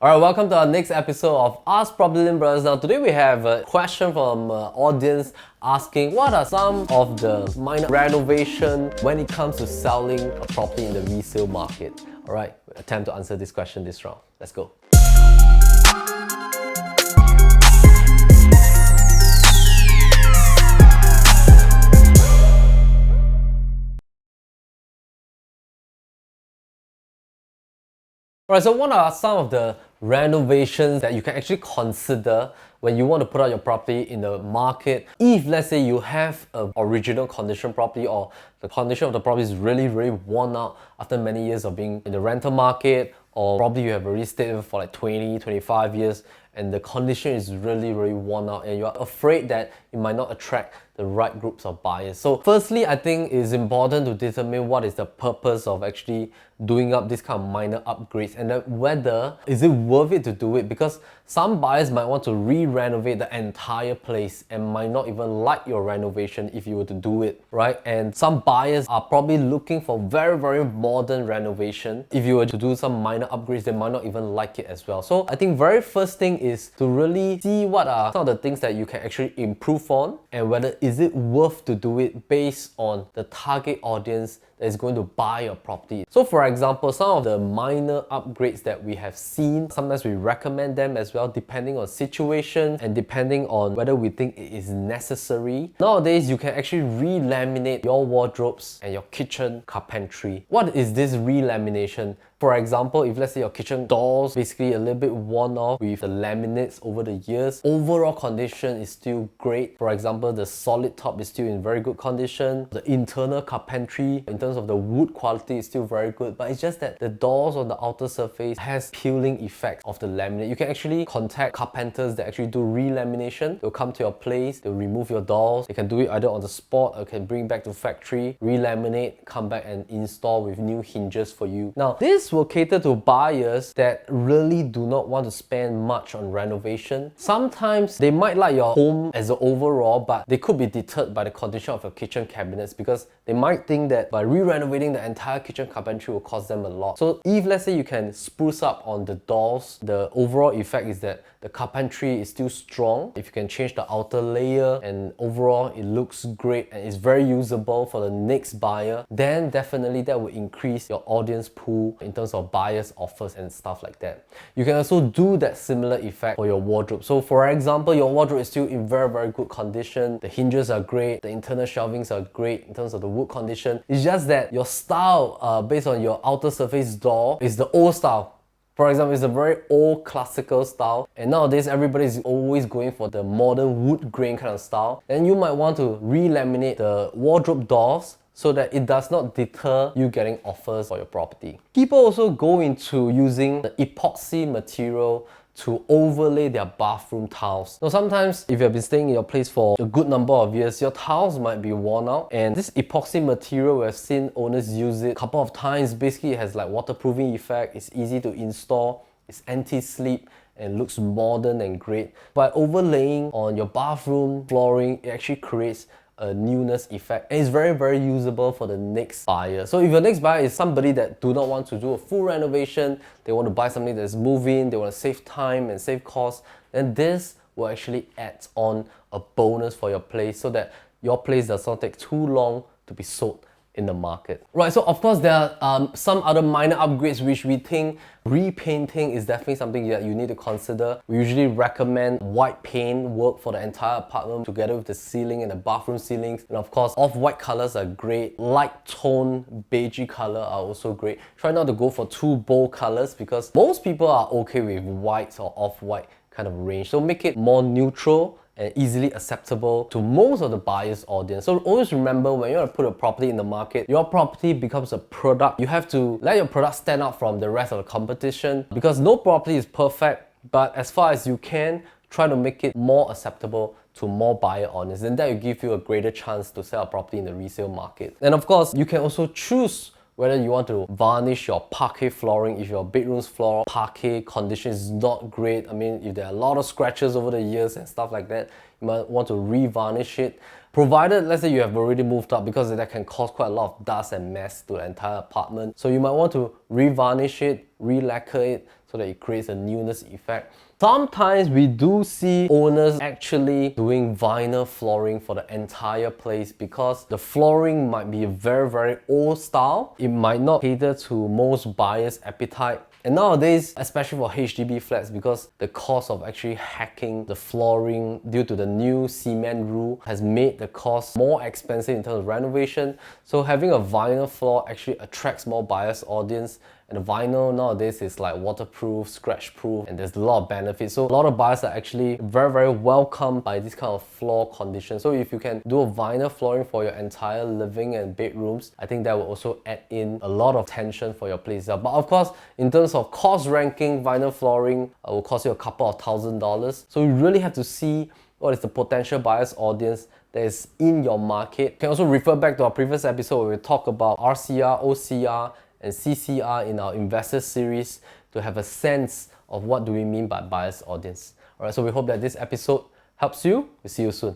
Alright, welcome to our next episode of Ask PropertyLimBrothers. Now today we have a question from audience asking what are some of the minor renovation when it comes to selling a property in the resale market. Alright, attempt to answer this question this round. Let's go. Alright, so what are some of the renovations that you can actually consider when you want to put out your property in the market? If let's say you have an original condition property or the condition of the property is really worn out after many years of being in the rental market, or probably you have already stayed for like 20-25 years and the condition is really worn out and you're afraid that it might not attract the right groups of buyers. So firstly, I think it's important to determine what is the purpose of actually doing up this kind of minor upgrades, and then whether is it worth it to do it, because some buyers might want to re-renovate the entire place and might not even like your renovation if you were to do it, right? And some buyers are probably looking for very modern renovation. If you were to do some minor upgrades, they might not even like it as well. So I think very first thing is to really see what are some of the things that you can actually improve on, and whether is it worth to do it based on the target audience that is going to buy your property. So for example, some of the minor upgrades that we have seen, sometimes we recommend them as well depending on situation and depending on whether we think it is necessary. Nowadays, you can actually re-laminate your wardrobes and your kitchen carpentry. What is this re-lamination? For example, if let's say your kitchen doors basically a little bit worn off with the laminates over the years, overall condition is still great. For example, the solid top is still in very good condition. The internal carpentry, in terms of the wood quality, is still very good. But it's just that the doors on the outer surface has peeling effect of the laminate. You can actually contact carpenters that actually do re-lamination. They'll come to your place, they'll remove your doors. They can do it either on the spot or can bring back to factory, re-laminate, come back and install with new hinges for you. Now, this will cater to buyers that really do not want to spend much on renovation. Sometimes they might like your home as an overall, but they could be deterred by the condition of your kitchen cabinets, because they might think that by re-renovating the entire kitchen carpentry will cost them a lot. So if let's say you can spruce up on the doors, the overall effect is that the carpentry is still strong. If you can change the outer layer and overall it looks great and it's very usable for the next buyer, then definitely that will increase your audience pool in terms of buyers offers and stuff like that. You can also do that similar effect for your wardrobe. So for example, your wardrobe is still in very good condition. The hinges are great, the internal shelvings are great in terms of the wood condition. It's just that your style based on your outer surface door is the old style. For example, it's a very old classical style, and nowadays everybody is always going for the modern wood grain kind of style. Then you might want to re-laminate the wardrobe doors so that it does not deter you getting offers for your property. People also go into using the epoxy material to overlay their bathroom tiles. Now sometimes if you have been staying in your place for a good number of years, your tiles might be worn out, and this epoxy material, we have seen owners use it a couple of times. Basically it has like waterproofing effect, it's easy to install, it's anti-slip and looks modern and great. By overlaying on your bathroom flooring, it actually creates a newness effect, and it's very usable for the next buyer. So if your next buyer is somebody that do not want to do a full renovation, they want to buy something that's moving, they want to save time and save costs, then this will actually add on a bonus for your place so that your place does not take too long to be sold in the market. Right, so of course there are some other minor upgrades which we think repainting is definitely something that you need to consider. We usually recommend white paint work for the entire apartment together with the ceiling and the bathroom ceilings. And of course, off-white colors are great. Light tone beigey color are also great. Try not to go for too bold colors, because most people are okay with white or off-white kind of range. So make it more neutral and easily acceptable to most of the buyer's audience. So always remember, when you want to put a property in the market, your property becomes a product. You have to let your product stand out from the rest of the competition, because no property is perfect, but as far as you can, try to make it more acceptable to more buyer audience, and that will give you a greater chance to sell a property in the resale market. And of course, you can also choose whether you want to varnish your parquet flooring. If your bedroom's floor parquet condition is not great, I mean, if there are a lot of scratches over the years and stuff like that, you might want to re-varnish it. provided let's say you have already moved out, because that can cause quite a lot of dust and mess to the entire apartment. So you might want to re-varnish it, re-lacquer it, so that it creates a newness effect. Sometimes we do see owners actually doing vinyl flooring for the entire place, because the flooring might be a very old style. It might not cater to most buyers' appetite. And nowadays, especially for HDB flats, because the cost of actually hacking the flooring due to the new cement rule has made the cost more expensive in terms of renovation. So having a vinyl floor actually attracts more buyers' audience. And the vinyl nowadays is like waterproof, scratch proof, and there's a lot of benefits. So a lot of buyers are actually very welcomed by this kind of floor condition. So if you can do a vinyl flooring for your entire living and bedrooms, I think that will also add in a lot of tension for your place. But of course, in terms of cost ranking, vinyl flooring will cost you a couple of $1,000s. So you really have to see what is the potential buyers audience that is in your market. You can also refer back to our previous episode where we talk about RCR, OCR, and CCR in our investor series to have a sense of what do we mean by buyers audience. Alright, so we hope that this episode helps you. We'll see you soon.